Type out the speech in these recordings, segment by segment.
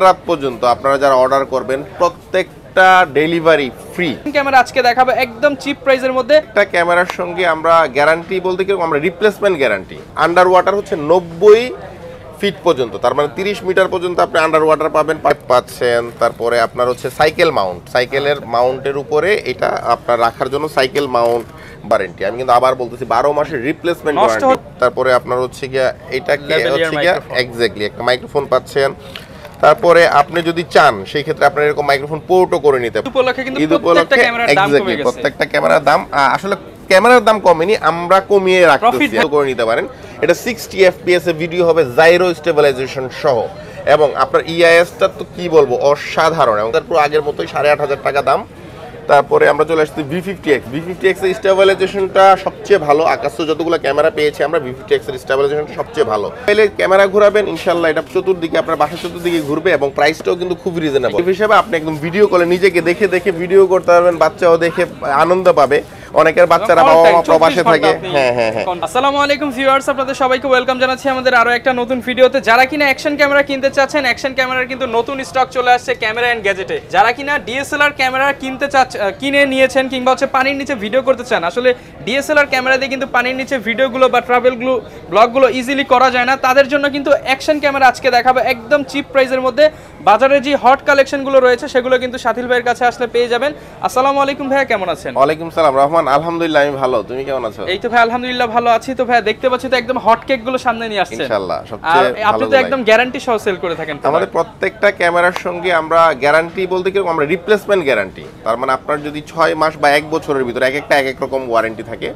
রাত পর্যন্ত আপনারা যারা অর্ডার করবেন প্রত্যেকটা ডেলিভারি ফ্রি। ক্যামেরা আজকে দেখাবো একদম চিপ প্রাইসের মধ্যে। একটা ক্যামেরার সঙ্গে আমরা গ্যারান্টি বলতে কি আমরা রিপ্লেসমেন্ট গ্যারান্টি। আন্ডার ওয়াটার হচ্ছে 90 ফিট পর্যন্ত, তার মানে 30 মিটার পর্যন্ত আপনি আন্ডার ওয়াটার পাচ্ছেন। তারপরে আপনার হচ্ছে সাইকেল মাউন্ট, সাইকেলের মাউন্টের উপরে এটা আপনার রাখার জন্য সাইকেল মাউন্ট ওয়ারেন্টি। আমি কিন্তু আবার বলতেছি 12 মাসের রিপ্লেসমেন্ট ওয়ারেন্টি। তারপরে আপনার হচ্ছে গিয়া এটাকে হচ্ছে গিয়া এক্স্যাক্টলি একটা মাইক্রোফোন পাচ্ছেন। তারপরে আপনি যদি চান সেই ক্ষেত্রে আপনার এরকম মাইক্রোফোন পোর্টও করে নিতে পারেন। ঈদ উপলক্ষে এক্স্যাক্টলি প্রত্যেকটা ক্যামেরার দাম আসলে ক্যামেরার দাম কমেনি, আমরা কমিয়ে রাখতেছি করে নিতে পারেন। এটা 60 fps এ ভিডিও হবে জাইরো স্টেবিলাইজেশন সহ, এবং আপনার ইআইএসটা তো কি বলবো অসাধারণ, এবং তারপর আগের মতোই 8,500 টাকা দাম। তারপরে আমরা চলে আসছি V50X এর স্টেবিলাইজেশনটা সবচেয়ে ভালো। আকাশে যতগুলো ক্যামেরা পেয়েছি আমরা V50X এর স্টেবিলাইজেশনটা সবচেয়ে ভালো। তাহলে ক্যামেরা ঘোরাবেন ইনশাআল্লাহ এটা চতুর্দিকে আপনার বাসার চতুর্দিকে ঘুরবে, এবং প্রাইসটাও কিন্তু খুব রিজনেবল হিসেবে আপনি একদম ভিডিও কলে নিজেকে দেখে দেখে ভিডিও করতে পারবেন, বাচ্চাও দেখে আনন্দ পাবে। অনেকের বাচ্চারা বাবা মা প্রবাসে থাকে। আসসালামু আলাইকুম ভিউয়ার্স, আপনাদের সবাইকে ওয়েলকাম জানাচ্ছি আমাদের আরো একটা নতুন ভিডিওতে। যারা কিনা অ্যাকশন ক্যামেরা কিনতে চাচ্ছেন, অ্যাকশন ক্যামেরার কিন্তু নতুন স্টক চলে আসছে ক্যামেরা এন্ড গ্যাজেটে। যারা কিনা ডিএসএলআর ক্যামেরা কিনে নিয়েছেন কিংবা হচ্ছে পানির নিচে ভিডিও করতে চান, আসলে ডিএসএলআর ক্যামেরা দিয়ে কিন্তু পানির নিচে ভিডিওগুলো বা ট্রাভেলগুলো ব্লগগুলো ইজিলি করা যায় না, তাদের জন্য কিন্তু অ্যাকশন ক্যামেরা আজকে দেখাবো একদম চিপ প্রাইসের মধ্যে। বাজারে যে হট কালেকশনগুলো রয়েছে সেগুলো কিন্তু শাথিল ভাইয়ের কাছে আসলে পেয়ে যাবেন। আসসালামু আলাইকুম ভাইয়া, কেমন আছেন? ওয়ালাইকুম সালাম রহমান, আলহামদুলিল্লাহ আমি ভালো, তুমি কেমন আছো? এই তো ভাই আলহামদুলিল্লাহ ভালো আছি। তো ভাই দেখতে পাচ্ছি তো একদম হট কেক গুলো সামনে নিয়ে আসছেন ইনশাআল্লাহ, সবচেয়ে ভালো। আপনি তো একদম গ্যারান্টি সহ সেল করে থাকেন। আমাদের প্রত্যেকটা ক্যামেরার সঙ্গে আমরা গ্যারান্টি বলতে কি আমরা রিপ্লেসমেন্ট গ্যারান্টি, তার মানে আপনার যদি 6 মাস বা 1 বছরের ভিতরে এক এক রকম ওয়ারেন্টি থাকে,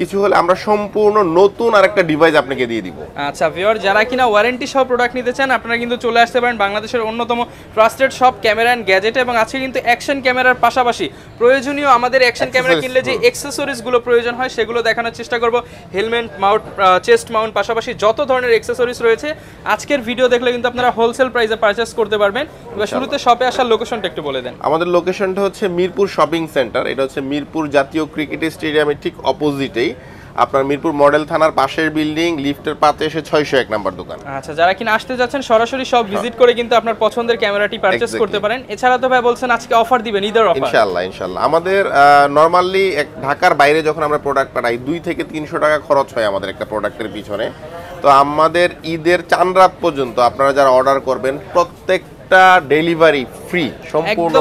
কিছু হলে আমরা সম্পূর্ণ নতুন আরেকটা ডিভাইস আপনাকে দিয়ে দিব। আচ্ছা ভিউয়ার, যারা কিনা ওয়ারেন্টি সহ প্রোডাক্ট নিতে চান আপনারা কিন্তু চলে আসতে পারেন বাংলাদেশের অন্যতম trusted shop camera and gadget. এবং আজকে কিন্তু অ্যাকশন ক্যামেরার পাশাপাশি প্রয়োজনীয় আমাদের অ্যাকশন ক্যামেরা কিনলে যে অ্যাকসেসরিজ গুলো প্রয়োজন হয় সেগুলো দেখানোর চেষ্টা করব। হেলমেট মাউন্ট, চেস্ট মাউন্ট, পাশাপাশি যত ধরনের অ্যাকসেসরিজ রয়েছে আজকের ভিডিও দেখলে কিন্তু আপনারা হোলসেল প্রাইসে পারচেজ করতে পারবেন। এবার শুরুতে শপে আসার লোকেশনটা একটু বলে দেন। আমাদের লোকেশনটা হচ্ছে মিরপুর শপিং সেন্টার, এটা হচ্ছে মিরপুর জাতীয় ক্রিকেট স্টেডিয়ামের ঠিক অপোজিটেই, আপনার মিরপুর মডেল থানার পাশের বিল্ডিং, লিফটের পাশে এসে 601 নাম্বার দোকান। আচ্ছা, যারা কিনা আসতে যাচ্ছেন সরাসরি সব ভিজিট করে কিন্তু আপনার পছন্দের ক্যামেরাটি পারচেজ করতে পারেন। এছাড়া তো ভাই বলছেন আজকে অফার দিবেন, ঈদের অফার। ইনশাআল্লাহ আমাদের নরমালি ঢাকার বাইরে যখন আমরা প্রোডাক্ট পাঠাই 2 থেকে 300 টাকা খরচ হয় আমাদের একটা প্রোডাক্টের পিছনে। তো আমাদের ঈদের চাঁদ রাত পর্যন্ত আপনারা যারা অর্ডার করবেন প্রত্যেকটা ডেলিভারি ফ্রি, সম্পূর্ণ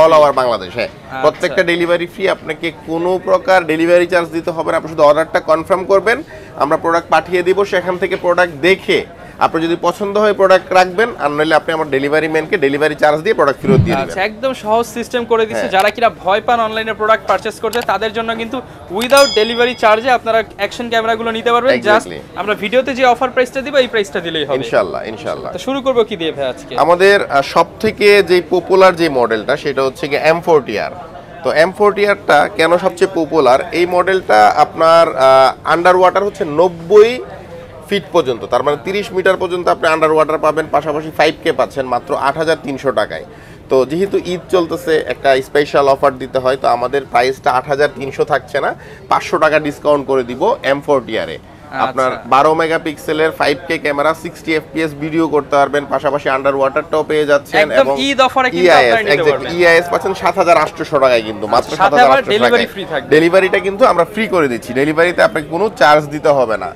অল ওভার বাংলাদেশ। হ্যাঁ, প্রত্যেকটা ডেলিভারি ফ্রি, আপনাকে কোনো প্রকার ডেলিভারি চার্জ দিতে হবে না। আপনি শুধু অর্ডারটা কনফার্ম করবেন, আমরা প্রোডাক্ট পাঠিয়ে দিব, সেখান থেকে প্রোডাক্ট দেখে আপনি যদি পছন্দ হয় প্রোডাক্ট রাখবেন, আর নইলে আপনি আমার ডেলিভারি ম্যানকে ডেলিভারি চার্জ দিয়ে প্রোডাক্ট ফেরত দিয়ে দিবেন। আচ্ছা, একদম সহজ সিস্টেম করে দিয়েছে। যারা কিনা ভয় পান অনলাইনে প্রোডাক্ট পারচেজ করতে, তাদের জন্য কিন্তু উইদাউট ডেলিভারি চার্জে আপনারা অ্যাকশন ক্যামেরাগুলো নিতে পারবেন। জাস্ট আমরা ভিডিওতে যে অফার প্রাইসটা দিব এই প্রাইসটা দিলেই হবে ইনশাআল্লাহ। তো শুরু করব কি দিয়ে ভাই আজকে? আমাদের সবথেকে যে পপুলার যে মডেলটা সেটা হচ্ছে কি M40R। তো M40Rটা কেন সবচেয়ে পপুলার? এই মডেলটা আপনার আন্ডার ওয়াটার হচ্ছে 90 ফিট পর্যন্ত, তার মানে 30 মিটার পর্যন্ত আপনি আন্ডার ওয়াটার পাবেন, পাশাপাশি 5K পাচ্ছেন মাত্র 8,300 টাকায়। তো যেহেতু ঈদ চলতেছে একটা স্পেশাল অফার দিতে হয়, তো আমাদের প্রাইসটা 8,300 থাকছে না, 500 টাকা ডিসকাউন্ট করে দিব M40R এ। আপনার 12 মেগাপিক্সেলের 5K ক্যামেরা, 60 fps ভিডিও করতে পারবেন, পাশাপাশি আন্ডার ওয়াটারটাও পেয়ে যাচ্ছেন, এবং ঈদ অফারে কিন্তু আপনারা নিতে পারবেন। ইআইএস পাচ্ছেন 7,800 টাকায়, কিন্তু মাত্র 7,800 ডেলিভারি ফ্রি থাকবে। ডেলিভারিটা কিন্তু আমরা ফ্রি করে দিচ্ছি, ডেলিভারিতে আপনাকে কোনো চার্জ দিতে হবে না।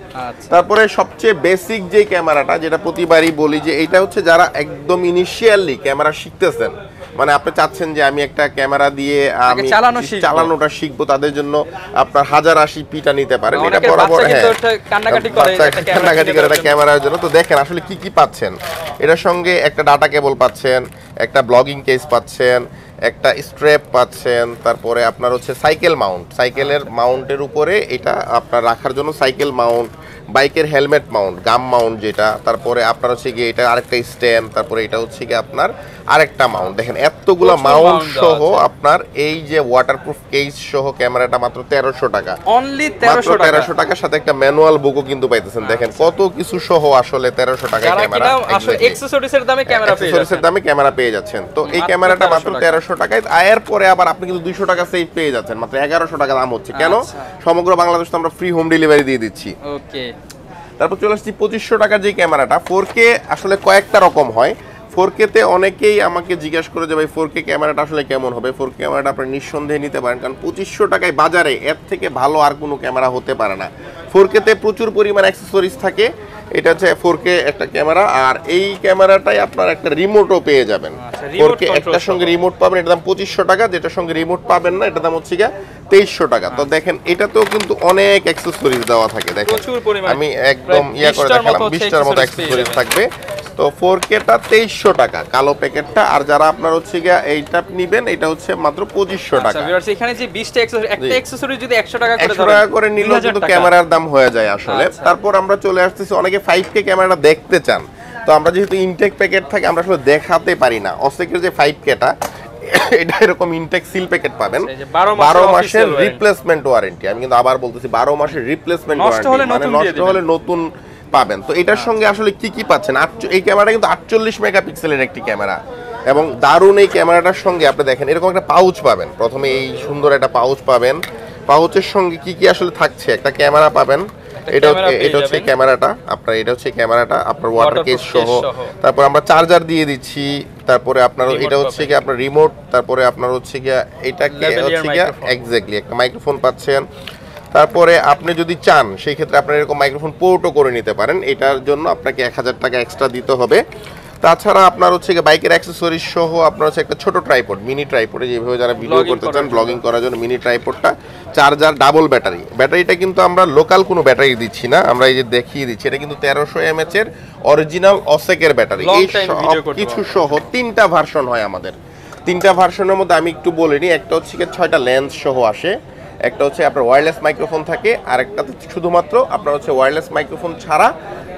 তারপরে সবচেয়ে বেসিক যে ক্যামেরাটা, যেটা প্রতিবারই বলি যে এটা হচ্ছে যারা একদম ইনিশিয়ালি ক্যামেরা শিখতেছেন, মানে আপনি চাচ্ছেন যে আমি একটা ক্যামেরা দিয়ে আমি চালানোটা শিখবো, তাদের জন্য আপনার 1080p নিতে পারেন। এটা বরাবর কান্নাকাটি করে একটা ক্যামেরার জন্য। তো দেখেন আসলে কি কি পাচ্ছেন, এটার সঙ্গে একটা ডাটা কেবল পাচ্ছেন, একটা ব্লগিং কেস পাচ্ছেন, একটা স্ট্র্যাপ পাচ্ছেন, তারপরে আপনার হচ্ছে সাইকেল মাউন্ট, সাইকেলের মাউন্টের উপরে এটা আপনার রাখার জন্য সাইকেল মাউন্ট, বাইকের হেলমেট মাউন্ট, গাম মাউন্ট যেটা, তারপরে আপনার হচ্ছে গিয়ে এটা আরেকটা স্ট্যান্ড, তারপরে এটা হচ্ছে গিয়ে আপনার আরেকটা মাউন্ট। দেখেন এতগুলো মাউন্ট সহ আপনার এই যে ওয়াটারপ্রুফ কেস সহ ক্যামেরাটা মাত্র 1300 টাকা, অনলি 1300 টাকার সাথে একটা ম্যানুয়াল বুকও কিন্তু পাইতেছেন। দেখেন কত কিছু সহ আসলে 1300 টাকায় ক্যামেরা, আসলে অ্যাকসেসরিজের দামে ক্যামেরা পেয়ে যাচ্ছেন। তো এই ক্যামেরাটা মাত্র 1300 টাকায়, আয়ের পরে আবার আপনি কিন্তু 200 টাকা সেভ পেয়ে যাচ্ছেন, মাত্র 1100 টাকা দাম হচ্ছে। কেন? সমগ্র বাংলাদেশ তো আমরা ফ্রি হোম ডেলিভারি দিয়ে দিচ্ছি। ওকে, তারপর চলে আসছি 2500 টাকার যে ক্যামেরাটা 4K, আসলে কয়েকটা রকম হয়। 4K তে অনেকেই আমাকে জিজ্ঞাসা করে যে ভাই 4K ক্যামেরাটা আসলে কেমন হবে। 4K ক্যামেরাটা আপনি নিঃসন্দেহে নিতে পারেন, কারণ 2500 টাকায় বাজারে এর থেকে ভালো আর কোনো ক্যামেরা হতে পারে না। 4K তে প্রচুর পরিমাণ অ্যাক্সেসরিজ থাকে। এটা হচ্ছে 4K একটা ক্যামেরা, আর এই ক্যামেরাটাই আপনার একটা রিমোটও পেয়ে যাবেন। 4K একটার সঙ্গে রিমোট পাবেন, এটার দাম 2500 টাকা। যেটার সঙ্গে রিমোট পাবেন না, এটার দাম হচ্ছে গিয়ে 2300 টাকা। তো দেখেন এটাতেও কিন্তু অনেক অ্যাক্সেসরিজ দেওয়া থাকে। দেখেন আমি একদম করে দেখালাম 20টার মতো অ্যাক্সেসরিজ থাকবে। তো 4K টা 2300 টাকা কালো প্যাকেটটা, আর যারা আপনার হচ্ছে গিয়ে এইটা নেবেন এটা হচ্ছে মাত্র 2500 টাকা। ভিউয়ার্স এখানে যে 20টা একটা অ্যাকসেসরি যদি 100 টাকা করে 100 টাকা করে নিলেও কিন্তু ক্যামেরার দাম হয়ে যায় আসলে। তারপর আমরা চলে আসতেছি, অনেকে 5K ক্যামেরাটা দেখতে চান, তো আমরা যেহেতু ইনটেক প্যাকেট থাকে আমরা আসলে দেখাতে পারি না। অসেকের যে 5K টা এটা এরকম ইনটেক সিল প্যাকেট পাবেন, 12 মাসের রিপ্লেসমেন্ট ওয়ারেন্টি। আমি কিন্তু আবার বলতেছি 12 মাসের রিপ্লেসমেন্ট ওয়ারেন্টি, মানে নষ্ট হলে নতুন পাবেন। তো এটার সঙ্গে আসলে কি কি পাচ্ছেন? এই ক্যামেরাটা কিন্তু 48 মেগাপিক্সেলের একটি ক্যামেরা, এবং দারুণ এই ক্যামেরাটার সঙ্গে আপনি দেখেন এরকম একটা পাউচ পাবেন। প্রথমে এই সুন্দর একটা পাউচ পাবেন, পাউচের সঙ্গে কি কি আসলে থাকছে, একটা ক্যামেরা পাবেন। এটা হচ্ছে ক্যামেরাটা আপনার, এটা হচ্ছে ক্যামেরাটা আপনার ওয়াটার কেস সহ। তারপর আমরা চার্জার দিয়ে দিচ্ছি। তারপরে আপনার এটা হচ্ছে কি আপনার রিমোট। তারপরে আপনার হচ্ছে কি এটাকে হচ্ছে কি এক্স্যাক্টলি একটা মাইক্রোফোন পাচ্ছেন। তারপরে আপনি যদি চান সেই ক্ষেত্রে আপনার এরকম মাইক্রোফোন পোর্টও করে নিতে পারেন। এটার জন্য আপনাকে 1000 টাকা এক্সট্রা দিতে হবে। তাছাড়া আপনার হচ্ছে বাইকের অ্যাক্সেসরিজ সহ আপনার হচ্ছে একটা ছোট ট্রাইপড, মিনি ট্রাইপডে যেভাবে যারা ভিডিও করতে চান, ব্লগিং করার জন্য মিনি ট্রাইপডটা, চার্জার, ডাবল ব্যাটারি। ব্যাটারিটা কিন্তু আমরা লোকাল কোনো ব্যাটারি দিচ্ছি না, আমরা এই যে দেখিয়ে দিচ্ছি, এটা কিন্তু 1300 mAh এর অরিজিনাল অসেকের ব্যাটারি। এই সব কিছু সহ 3টা ভার্সন হয় আমাদের। 3টা ভার্সনের মধ্যে আমি একটু বলে নিই, একটা হচ্ছে 6টা লেন্স সহ আসে, একটা হচ্ছে আপনার ওয়্যারলেস মাইক্রোফোন থাকে, আর একটা শুধুমাত্র আপনার হচ্ছে ওয়্যারলেস মাইক্রোফোন ছাড়া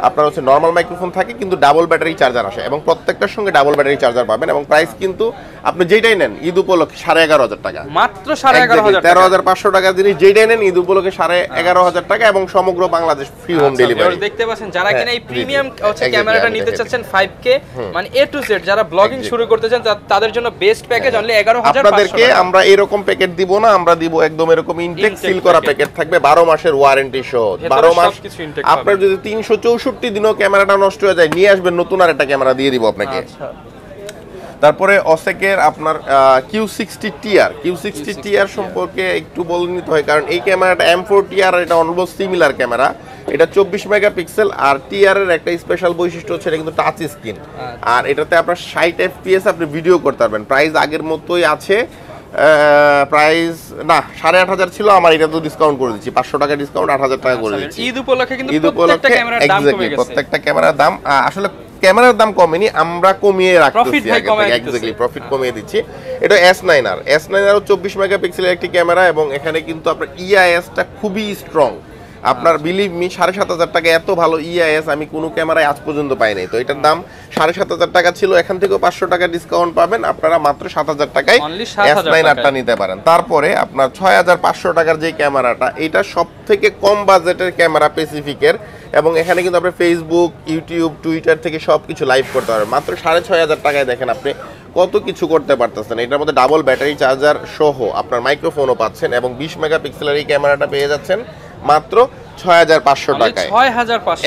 আপনার হচ্ছে নর্মাল মাইক্রোফোন থাকে, কিন্তু ডাবল ব্যাটারি চার্জার আসে, এবং প্রত্যেকটার সঙ্গে ডাবল ব্যাটারি চার্জার পাবেন। এবং প্রাইস কিন্তু আপনি যেটাই নেন ঈদ উপলক্ষে 11,500 টাকা, মাত্র 11,500, 13,500 টাকার জিনিস যেটাই নেন ঈদ উপলক্ষে 11,500 টাকা, এবং সমগ্র বাংলাদেশ ফ্রি হোম ডেলিভারি। দেখতে পাচ্ছেন যারা কিনা এই প্রিমিয়াম হচ্ছে ক্যামেরাটা নিতে চাচ্ছেন 5K, মানে A to Z যারা ব্লগিং শুরু করতে চান তাদের জন্য বেস্ট প্যাকেজ অনলি 11,500 টাকা। আপনাদেরকে আমরা এরকম প্যাকেট দিব না, আমরা দিব একদম এরকম ইনটেক সিল করা প্যাকেট থাকবে 12 মাসের ওয়ারেন্টি সহ। 12 মাস আপনার যদি 364 দিনও ক্যামেরাটা নষ্ট হয়ে যায়, নিয়ে আসবেন নতুন আর একটা ক্যামেরা দিয়ে দিব আপনাকে। তারপরে অসেকের আপনার Q60 TR সম্পর্কে একটু বলে নিতে হয়, কারণ এই ক্যামেরাটা M4 TR এটা অলমোস্ট সিমিলার ক্যামেরা। এটা 24 মেগাপিক্সেল, আর TR এর একটা স্পেশাল বৈশিষ্ট্য হচ্ছে এটা কিন্তু টাচ স্ক্রিন, আর এটাতে আপনার 60 FPS আপনি ভিডিও করতে পারবেন। প্রাইস আগের মতোই আছে, প্রাইস না 8,500 ছিল, আমার এটা তো ডিসকাউন্ট করে দিচ্ছি, 500 টাকা ডিসকাউন্ট, 8,000 টাকা করে দিচ্ছি ঈদ উপলক্ষে। কিন্তু প্রত্যেকটা ক্যামেরার দাম কমে গেছে, প্রত্যেকটা ক্যামেরার দাম আসলে ক্যামেরার দাম কমেনি, আমরা কমিয়ে রাখতেছি, এক্স্যাক্টলি প্রফিট কমিয়ে দিচ্ছি। এটা S9R 24 মেগাপিক্সেলের একটি ক্যামেরা, এবং এখানে কিন্তু আপনার EIS-টা খুবই স্ট্রং। আপনার বিলিভ মি 7,500 টাকা এত ভালো EIS আমি কোনো ক্যামেরায় আজ পর্যন্ত পাই নাই। তো এটার দাম 7,500 টাকা ছিল, এখান থেকেও 500 টাকা ডিসকাউন্ট পাবেন, আপনারা মাত্র 7,000 টাকায় S9R-টা নিতে পারেন। তারপরে আপনার 6,500 টাকার যে ক্যামেরাটা, এটা সব থেকে কম বাজেটের ক্যামেরা প্যাসিফিকের, এবং এখানে কিন্তু আপনি ফেসবুক, ইউটিউব, টুইটার থেকে সব কিছু লাইভ করতে পারবেন মাত্র 6,500 টাকায়। দেখেন আপনি কত কিছু করতে পারতেছেন। এটার মধ্যে ডাবল ব্যাটারি চার্জার সহ আপনার মাইক্রোফোনও পাচ্ছেন, এবং 20 মেগাপিক্সেলের এই ক্যামেরাটা পেয়ে যাচ্ছেন মাত্র 6,500 টাকায়।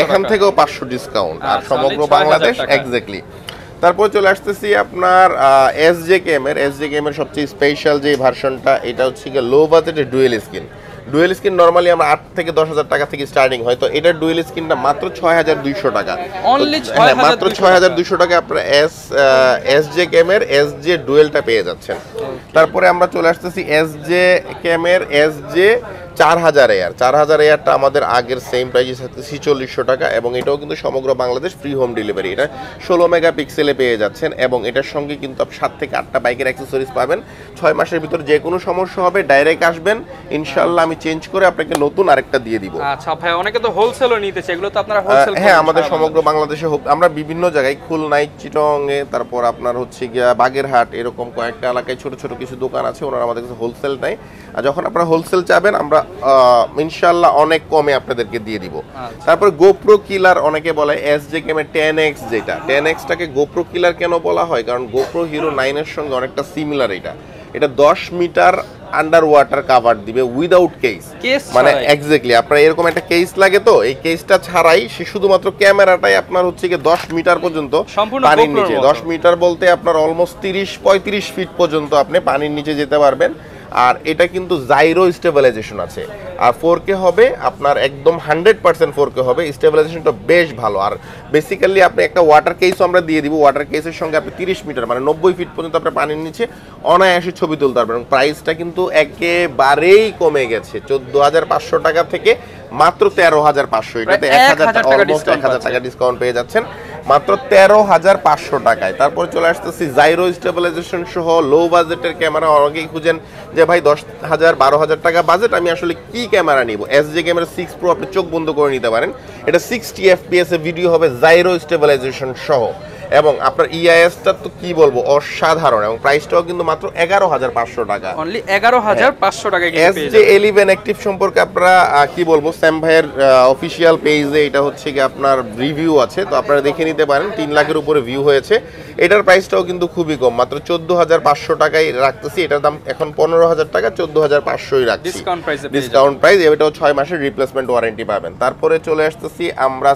এখান থেকেও 500 ডিসকাউন্ট, আর সমগ্র বাংলাদেশ এক্স্যাক্টলি। তারপর চলে আসতেছি আপনার SJK এর সবচেয়ে স্পেশাল যে ভার্সনটা, এটা হচ্ছে লো বাজেটের ডুয়েল স্ক্রিন। নরমালি আমরা 8 থেকে 10,000 টাকা থেকে স্টার্টিং হয়, তো এটার ডুয়েল স্ক্রিনটা মাত্র 6,200 টাকা, মাত্র 6,200 টাকা আপনারা SJK এর SJ ডুয়েলটা পেয়ে যাচ্ছেন। তারপরে আমরা চলে আসতেছি SJK এর SJ 4000 AR আমাদের আগের সেম প্রাইসে থাকছে 4600 টাকা, এবং এটাও কিন্তু সমগ্র বাংলাদেশ ফ্রি হোম ডেলিভারি। এটা 16 মেগাপিক্সেলে পেয়ে যাচ্ছেন, এবং এটার সঙ্গে কিন্তু 7 থেকে 8টা বাইকের অ্যাক্সেসরিজ পাবেন। 6 মাসের ভিতর যে কোনো সমস্যা হবে ডাইরেক্ট আসবেন, ইনশাআল্লাহ আমি চেঞ্জ করে আপনাকে নতুন আরেকটা দিয়ে দিব। আচ্ছা ভাই, অনেকে তো হোলসেলও নিতে চায়, এগুলো তো আপনারা হোলসেল? হ্যাঁ, আমাদের সমগ্র বাংলাদেশে আমরা বিভিন্ন জায়গায়, খুলনায়, চিটংয়ে, তারপর আপনার হচ্ছে গিয়া বাগেরহাট, এরকম কয়েকটা এলাকায় ছোট ছোট কিছু দোকান আছে, ওনারা আমাদের কাছে হোলসেল নেয়। আর যখন আপনারা হোলসেল চাবেন আমরা ইনশাআল্লাহ অনেক কমে আপনাদেরকে দিয়ে দিব। তারপর গোপ্রো কিলার, অনেকে বলে SJK এর 10X, যেটা 10X-টাকে গোপ্রো কিলার কেন বলা হয়, কারণ গোপ্রো হিরো 9 এর সঙ্গে অনেকটা সিমিলার। এটা 10 মিটার আন্ডার ওয়াটার কভার দিবে উইদাউট কেস, মানে এক্স্যাক্টলি আপনার এরকম একটা কেস লাগে, তো এই কেসটা ছাড়াই সে শুধুমাত্র ক্যামেরাটাই আপনার হচ্ছে কি 10 মিটার পর্যন্ত পানির নিচে, 10 মিটার বলতে আপনার অলমোস্ট 30-35 ফিট পর্যন্ত আপনি পানির নিচে যেতে পারবেন। আর এটা কিন্তু জাইরো স্টেবিলাইজেশন আছে, আর 4K হবে আপনার একদম 100% 4K হবে, স্টেবিলাইজেশনটা বেশ ভালো। আর বেসিক্যালি আপনি একটা ওয়াটার কেসও আমরা দিয়ে দিব, ওয়াটার কেসের সঙ্গে আপনি 30 মিটার মানে 90 ফিট পর্যন্ত আপনার পানির নিচে অনায়াসে ছবি তুলতে পারবেন। এবং প্রাইসটা কিন্তু একেবারেই কমে গেছে, 14,500 টাকা থেকে মাত্র 13,500, এটাতে 1,000 টাকা ডিসকাউন্ট পেয়ে যাচ্ছেন মাত্র 13,500 টাকায়। তারপর চলে আসতেছি জাইরো স্টেবিলাইজেশন সহ লো বাজেটের ক্যামেরা। অনেকেই খুঁজেন যে ভাই 10,000-12,000 টাকা বাজেট, আমি আসলে কি ক্যামেরা নিব? এসজে ক্যামেরা 6 Pro আপনি চোখ বন্ধ করে নিতে পারেন, এটা 60 FPS এ ভিডিও হবে জাইরো স্টেবিলাইজেশন সহ, এবং আপনার ইআইএসটা তো কি বলবো অসাধারণ, এবং প্রাইসটাও কিন্তু মাত্র 11,500 টাকা, অনলি 11,500 টাকায় কিন্তু পেয়ে যাবেন। এস11 অ্যাক্টিভ সম্পর্কে আপনারা কি বলবো, স্যাম ভাইয়ের অফিশিয়াল পেজে এটা হচ্ছে কি আপনার রিভিউ আছে, তো আপনারা দেখে নিতে পারেন, 3 লাখের উপরে ভিউ হয়েছে। এটার প্রাইসটাও কিন্তু খুবই কম, মাত্র 14,500 টাকায় রাখতেছি। এটার দাম এখন 15,000 টাকা, 14,500ই রাখছি ডিসকাউন্ট প্রাইস। এটাও 6 মাসের রিপ্লেসমেন্ট ওয়ারেন্টি পাবেন। তারপরে চলে আসতেছি আমরা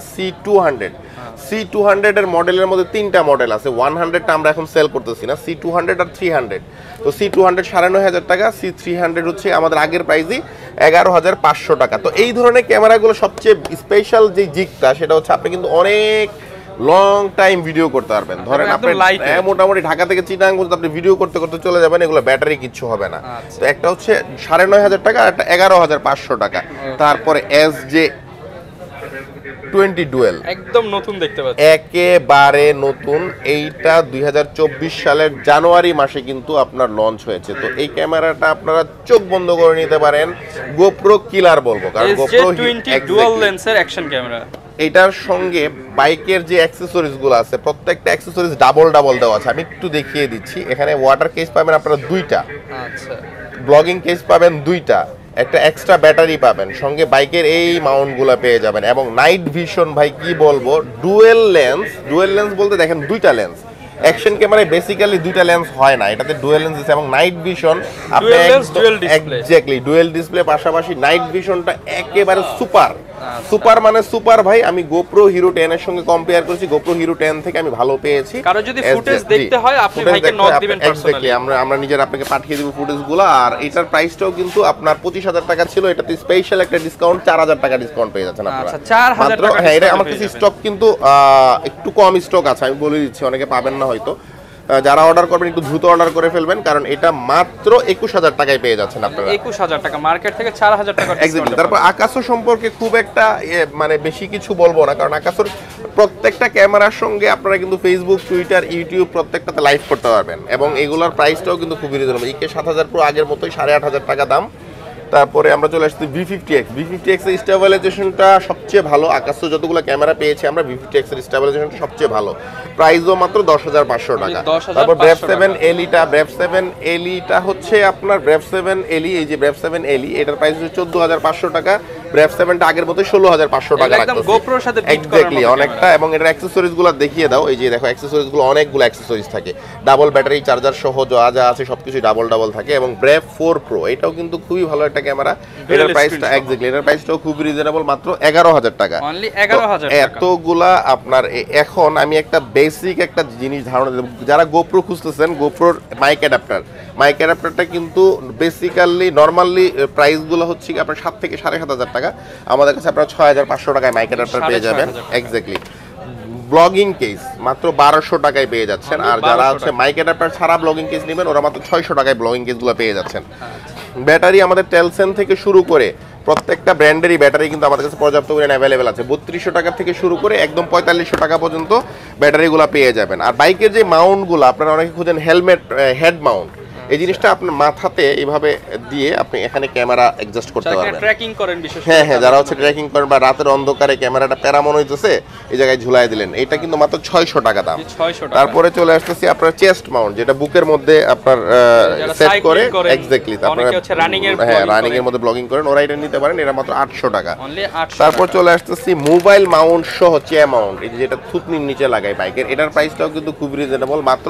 C200 এর মডেলের মধ্যে 3টা মডেল আছে, 100টা আমরা এখন সেল করতেছি না, C200 আর 300। তো C200 9,500 টাকা, C300 হচ্ছে আমাদের আগের প্রাইসই 11,500 টাকা। তো এই ধরনের ক্যামেরাগুলো সবচেয়ে স্পেশাল যে জিকটা সেটা হচ্ছে আপনি কিন্তু অনেক লং টাইম ভিডিও করতে পারবেন। ধরেন আপনি মোটামুটি ঢাকা থেকে চিটাগাং পর্যন্ত আপনি ভিডিও করতে করতে চলে যাবেন, এগুলো ব্যাটারি কিচ্ছু হবে না। তো একটা হচ্ছে 9,500 টাকা আর একটা 11,500 টাকা। তারপরে SJ20 ডুয়েল একদম নতুন দেখতে পাচ্ছি, একেবারে নতুন, এইটা 2024 সালের জানুয়ারি মাসে কিন্তু আপনার লঞ্চ হয়েছে। তো এই ক্যামেরাটা আপনারা চোখ বন্ধ করে নিতে পারেন, গোপ্রো কিলার বলবো, কারণ গোপ্রো ডুয়াল লেন্সের অ্যাকশন ক্যামেরা। এটার সঙ্গে বাইকের যে অ্যাক্সেসরিজ গুলো আছে প্রত্যেকটা অ্যাক্সেসরিজ ডাবল দেওয়া আছে, আমি একটু দেখিয়ে দিচ্ছি। এখানে ওয়াটার কেস পাবেন আপনারা 2টা, আচ্ছা, ব্লগিং কেস পাবেন 2টা, একটা এক্সট্রা ব্যাটারি পাবেন, সঙ্গে বাইকের এই মাউন্টগুলো পেয়ে যাবেন, এবং নাইট ভিশন ভাই কি বলবো, ডুয়েল লেন্স বলতে দেখেন 2টা লেন্স। অ্যাকশন ক্যামেরায় বেসিক্যালি 2টা লেন্স হয় না, এটাতে ডুয়েল লেন্স আছে, এবং নাইট ভিশন আপনি এক্স্যাক্টলি ডুয়েল ডিসপ্লে, পাশাপাশি নাইট ভিশনটা একেবারে সুপার মানে সুপার ভাই। আমি গোপ্রো হিরো 10 এর সঙ্গে কম্পেয়ার করেছি, গোপ্রো হিরো 10 থেকে আমি ভালো পেয়েছি। কারো যদি ফুটেজ দেখতে হয় আপনি ভাইকে নক দিবেন পার্সোনালি, আমরা নিজেরা আপনাকে পাঠিয়ে দেব ফুটেজগুলো। আর এটার প্রাইসটাও কিন্তু আপনার 25,000 টাকা ছিল, এটাতে স্পেশাল একটা ডিসকাউন্ট 4,000 টাকা ডিসকাউন্ট পেয়ে যাচ্ছেন আপনারা। আচ্ছা, 4,000 টাকা। হ্যাঁ, এটা আমার কাছে স্টক কিন্তু একটু কম স্টক আছে, আমি বলে দিচ্ছি, অনেকে পাবেন না হয়তো। যারা অর্ডার করবেন একটু দ্রুত অর্ডার করে ফেলবেন, কারণ এটা মাত্র 21,000 টাকায় পেয়ে যাচ্ছেন আপনারা। 21,000 টাকা, মার্কেট থেকে 4,000 টাকা ডিসকাউন্ট। তারপর আকাশো সম্পর্কে খুব একটা মানে বেশি কিছু বলবো না, কারণ আকাশোর প্রত্যেকটা ক্যামেরার সঙ্গে আপনারা কিন্তু ফেসবুক, টুইটার, ইউটিউব প্রত্যেকটাতে লাইভ করতে পারবেন, এবং এগুলোর প্রাইসটাও কিন্তু খুবই রিজনেবল। EK 7000 Pro আগের মতোই 8,500 টাকা দাম। তারপরে আমরা চলে আসছি V50X এর স্টেবিলাইজেশনটা সবচেয়ে ভালো, আকাশো যতগুলো ক্যামেরা পেয়েছি আমরা V50X এর স্টেবিলাইজেশনটা সবচেয়ে ভালো, প্রাইসও মাত্র 10,500 টাকা। তারপর Brave 7 LE হচ্ছে আপনার Brave 7 LE, এই যে Brave 7 LE এটার প্রাইস হচ্ছে 14,500 টাকা। Brave 7টা আগের মতোই 16,500 টাকা রাখতেছে, একদম গোপ্রোর সাথে বিট করার এক্স্যাক্টলি অনেকটা। এবং এটার অ্যাকসেসরিজ গুলো দেখিয়ে দাও, এই যে দেখো অ্যাকসেসরিজ গুলো অনেকগুলো অ্যাকসেসরিজ থাকে, ডাবল ব্যাটারি চার্জার সহ যা আছে সবকিছু ডাবল থাকে। এবং Brave 4 Pro এটাও কিন্তু খুবই ভালো একটা ক্যামেরা, এটার প্রাইসটা এক্স্যাক্টলি এটার প্রাইসটাও খুব রিজনেবল, মাত্র 11,000 টাকা, অনলি 11,000 টাকা। এতগুলা আপনার এখন আমি একটা বেসিক একটা জিনিস ধারণা দেব, যারা গোপ্রো খুঁজতেছেন, গোপ্রোর মাইক অ্যাডাপ্টারটা কিন্তু বেসিক্যালি নরমালি প্রাইসগুলো হচ্ছে কি আপনার 7 থেকে 7,500 টাকা, আমাদের কাছে আপনারা 6,500 টাকায় মাইক অ্যাডাপ্টার পেয়ে যাবেন এক্স্যাক্টলি। ব্লগিং কেস মাত্র 1200 টাকায় পেয়ে যাচ্ছেন, আর যারা হচ্ছে মাইক অ্যাডাপ্টার ছাড়া ব্লগিং কেস নেবেন ওরা মাত্র 600 টাকায় ব্লগিং কেসগুলো পেয়ে যাচ্ছেন। ব্যাটারি আমাদের টেলসেন থেকে শুরু করে প্রত্যেকটা ব্র্যান্ডেরই ব্যাটারি কিন্তু আমাদের কাছে পর্যাপ্ত পরিমাণে অ্যাভেলেবেল আছে, 3200 টাকা থেকে শুরু করে একদম 4500 টাকা পর্যন্ত ব্যাটারিগুলো পেয়ে যাবেন। আর বাইকের যে মাউন্টগুলো আপনারা অনেকে খুঁজেন হেলমেট হেড মাউন্ট, এই জিনিসটা আপনার মাথাতে এইভাবে দিয়ে আপনি এখানে ক্যামেরা অ্যাডজাস্ট করতে পারবেন, ট্র্যাকিং করেন বিশেষ করে। হ্যাঁ, যারা হচ্ছে ট্র্যাকিং করেন বা রাতের অন্ধকারে ক্যামেরাটা প্যারামন হইতেছে এই জায়গায় ঝুলাই দিলেন, এটা কিন্তু মাত্র 600 টাকা দাম। তারপরে চলে আসতেছি আপনার চেস্ট মাউন্ট, যেটা বুকের মধ্যে আপনার সেট করে এক্স্যাক্টলি, আপনারা রানিং এর মধ্যে ব্লগিং করেন, ওরা এটা নিতে পারেন, এটা মাত্র 800 টাকা। তারপর চলে আসতেছি মোবাইল মাউন্ট সহ চেয়ার মাউন্ট, এই যেটা থুতনির নিচে লাগায় বাইকের, এটার প্রাইসটাও কিন্তু খুব রিজনেবল, মাত্র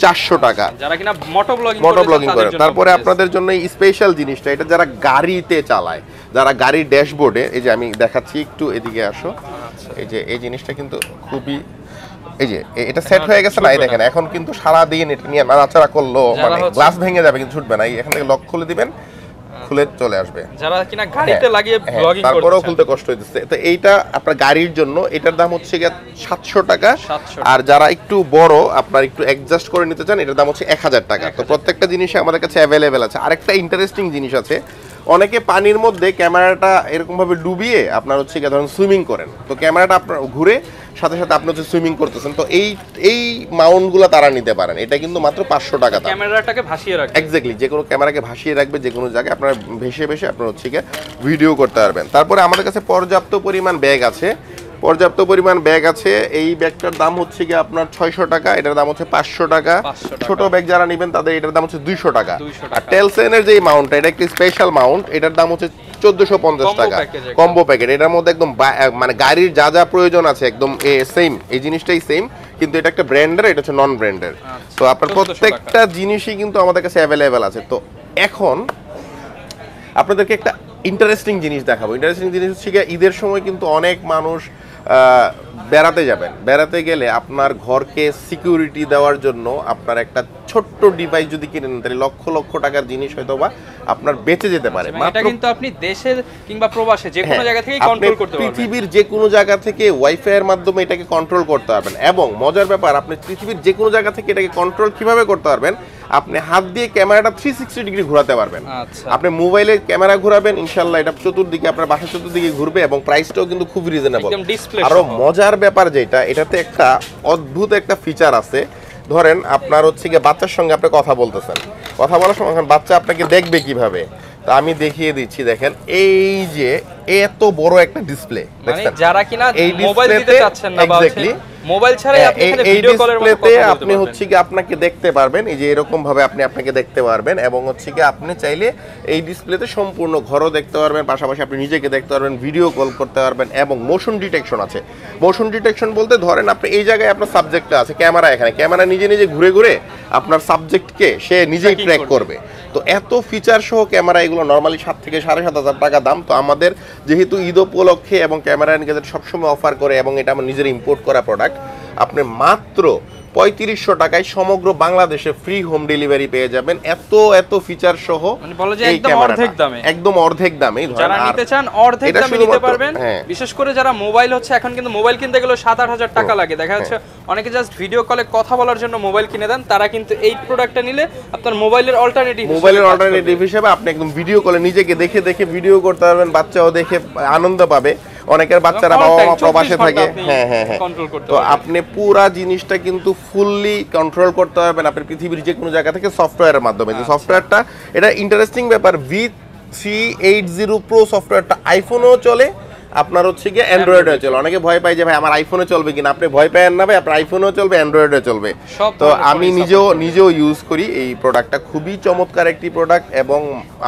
400 টাকা। যারা কিনা মোটো ওরা ব্লগিং করে। তারপরে আপনাদের জন্য এই স্পেশাল জিনিসটা, এটা যারা গাড়িতে চালায়, যারা গাড়ির ড্যাশবোর্ডে, এই যে আমি দেখাচ্ছি, একটু এদিকে আসো, এই যে এই জিনিসটা কিন্তু খুবই, এই যে এটা সেট হয়ে গেছে না, এই দেখেন এখন কিন্তু সারা দিন এটা নিয়ে নাড়াচাড়া করলো মানে গ্লাস ভেঙে যাবে কিন্তু ছুটবে না। এখান থেকে লক খুলে দিবেন, খুলে চলে আসবে। যারা কিনা গাড়িতে লাগিয়ে ব্লগিং করতে তারপরেও খুলতে কষ্ট হইতেছে, তো এইটা আপনার গাড়ির জন্য, এটার দাম হচ্ছে 700 টাকা। আর যারা একটু বড়, আপনার একটু অ্যাডজাস্ট করে নিতে চান, এটার দাম হচ্ছে 1000 টাকা। তো প্রত্যেকটা জিনিস আমাদের কাছে অ্যাভেলেবেল আছে। আরেকটা ইন্টারেস্টিং জিনিস আছে, অনেকে পানির মধ্যে ক্যামেরাটা এরকম ভাবে ডুবিয়ে আপনার হচ্ছে ধরুন সুইমিং করেন, তো ক্যামেরাটা আপনার ঘুরে সাথে সাথে আপনি হচ্ছে সুইমিং করতেছেন, তো এই মাউন্টগুলো তারা নিতে পারেন। এটা কিন্তু মাত্র 500 টাকা দাম। ক্যামেরাটাকে ভাসিয়ে রাখবে, এক্স্যাক্টলি, যে কোনো ক্যামেরাকে ভাসিয়ে রাখবে, যে কোনো জায়গায় আপনারা ভেসে ভেসে আপনার হচ্ছে ভিডিও করতে পারবেন। তারপরে আমাদের কাছে পর্যাপ্ত পরিমাণ ব্যাগ আছে, এই ব্যাগটার দাম হচ্ছে কি আপনার 600 টাকা, এটার দাম হচ্ছে 500 টাকা। ছোট ব্যাগ যারা নেবেন তাদের এটার দাম হচ্ছে 200 টাকা। আর টেলসেনের যে মাউন্টটা, এটা একটা স্পেশাল মাউন্ট, এটার দাম হচ্ছে 1450 টাকা, কম্বো প্যাকেট। এটার মধ্যে একদম মানে গাড়ির যা যা প্রয়োজন আছে একদম সেম, এই জিনিসটাই সেম, কিন্তু এটা একটা ব্র্যান্ডের, এটা হচ্ছে নন ব্র্যান্ডের। তো আপনার প্রত্যেকটা জিনিসই কিন্তু আমাদের কাছে অ্যাভেলেবেল আছে। তো এখন আপনাদেরকে একটা ইন্টারেস্টিং জিনিস দেখাবো। ইন্টারেস্টিং জিনিস হচ্ছে ঈদের সময় কিন্তু অনেক মানুষ বেড়াতে যাবেন, বেড়াতে গেলে আপনার ঘরকে সিকিউরিটি দেওয়ার জন্য আপনার একটা ছোট্ট ডিভাইস যদি কিনেন, তাহলে লক্ষ লক্ষ টাকার জিনিস হয়তো বা আপনার বেঁচে যেতে পারে। এটা কিন্তু আপনি দেশের কিংবা প্রবাসে যে কোনো জায়গা থেকে কন্ট্রোল করতে পারবেন, পৃথিবীর যে কোনো জায়গা থেকে ওয়াইফাই এর মাধ্যমে এটাকে কন্ট্রোল করতে পারবেন। এবং মজার ব্যাপার, আপনি পৃথিবীর যে কোনো জায়গা থেকে এটাকে কন্ট্রোল কিভাবে করতে পারবেন, আপনি হাত দিয়ে ক্যামেরাটা 360 ডিগ্রি ঘোরাতে পারবেন। আপনি মোবাইলে ক্যামেরা ঘোরাবেন, ইনশাআল্লাহ এটা চতুর্দিকে, আপনার বাসার চতুর্দিকে ঘুরবে, এবং প্রাইসটাও কিন্তু খুব রিজনেবল। আরো মজার ব্যাপার যেটা, এটাতে একটা অদ্ভুত একটা ফিচার আছে। ধরেন আপনার হচ্ছে গিয়ে বাচ্চার সঙ্গে আপনি কথা বলতেছেন, কথা বলার সময় এখন বাচ্চা আপনাকে দেখবে কিভাবে, তা আমি দেখিয়ে দিচ্ছি। দেখেন এই যে এত বড় একটা ডিসপ্লে, দেখছেন, যারা কিনা মোবাইল দিতে চাচ্ছেন না, এক্স্যাক্টলি মোবাইল ছাড়াই আপনি এখানে ভিডিও কলের মতো কথা বলতে আপনি হচ্ছে কি আপনাকে দেখতে পারবেন, এই যে এরকম ভাবে আপনি আপনাকে দেখতে পারবেন, এবং হচ্ছে কি আপনি চাইলে এই ডিসপ্লেতে সম্পূর্ণ ঘরও দেখতে পারবেন, পাশাপাশি আপনি নিজেকে দেখতে পারবেন, ভিডিও কল করতে পারবেন, এবং মোশন ডিটেকশন আছে। মোশন ডিটেকশন বলতে ধরেন আপনি এই জায়গায় আপনার সাবজেক্টটা আছে, ক্যামেরা এখানে, ক্যামেরা নিজে নিজে ঘুরে ঘুরে আপনার সাবজেক্টকে সে নিজেই ট্র্যাক করবে। তো এত ফিচার সহ ক্যামেরা, এগুলো নরমালি 7 থেকে 7,500 টাকা দাম। তো আমাদের যেহেতু ঈদ উপলক্ষে এবং ক্যামেরা এন্ড গ্যাজেট সবসময় অফার করে, এবং এটা আমার নিজের ইম্পোর্ট করা প্রোডাক্ট, আপনি মাত্র 3500 টাকায় সমগ্র বাংলাদেশে ফ্রি হোম ডেলিভারি পেয়ে যাবেন, এত ফিচার সহ। মানে বলা যায় একদম অর্ধেক দামে, একদম অর্ধেক দামে যারা নিতে চান অর্ধেক দামে নিতে পারবেন। বিশেষ করে যারা মোবাইল হচ্ছে, এখন কিন্তু মোবাইল কিনতে গেলে 7-8 টাকা লাগে, দেখা যাচ্ছে অনেকে জাস্ট ভিডিও কলে কথা বলার জন্য মোবাইল কিনে দেন, তারা কিন্তু এই প্রোডাক্টটা নিলে আপনার মোবাইলের অল্টারনেটিভ হিসেবে আপনি একদম ভিডিও কলে নিজেকে দেখে দেখে ভিডিও করতে পারবেন, বাচ্চাও দেখে আনন্দ পাবে। অনেকের বাচ্চারা বাবা মা প্রবাসে থাকে, তো আপনি পুরা জিনিসটা কিন্তু ফুললি কন্ট্রোল করতে পারবেন আপনি পৃথিবীর যে কোনো জায়গা থেকে সফটওয়্যারের মাধ্যমে। যে সফটওয়্যারটা, এটা ইন্টারেস্টিং ব্যাপার, V380 Pro সফটওয়্যারটা আইফোনেও চলে, আপনার হচ্ছে গিয়ে অ্যান্ড্রয়েডেও চলে। অনেকে ভয় পায় যে ভাই আমার আইফোনে চলবে কিনা, আপনি ভয় পায়েন না ভাই, আপনার আইফোনেও চলবে, অ্যান্ড্রয়েডেও চলবে। তো আমি নিজেও ইউজ করি এই প্রোডাক্টটা, খুবই চমৎকার একটি প্রোডাক্ট, এবং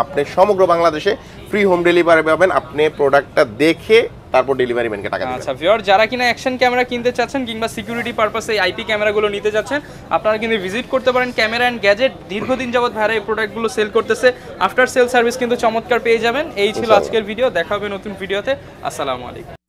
আপনি সমগ্র বাংলাদেশে ফ্রি হোম ডেলিভারি পাবেন। আপনি প্রোডাক্টটা দেখে তারপর ডেলিভারি ম্যানকে টাকা দিবেন। আচ্ছা ভিউয়ার, যারা কিনা অ্যাকশন ক্যামেরা কিনতে চাচ্ছেন কিংবা সিকিউরিটি পারপাসে আইপি ক্যামেরাগুলো নিতে যাচ্ছেন, আপনারা কিন্তু ভিজিট করতে পারেন ক্যামেরা এন্ড গ্যাজেট। দীর্ঘদিন যাবত ভাইরা এই প্রোডাক্টগুলো সেল করতেছে, আফটার সেল সার্ভিস কিন্তু চমৎকার পেয়ে যাবেন। এই ছিল আজকের ভিডিও, দেখা হবে নতুন ভিডিওতে। আসসালামু আলাইকুম।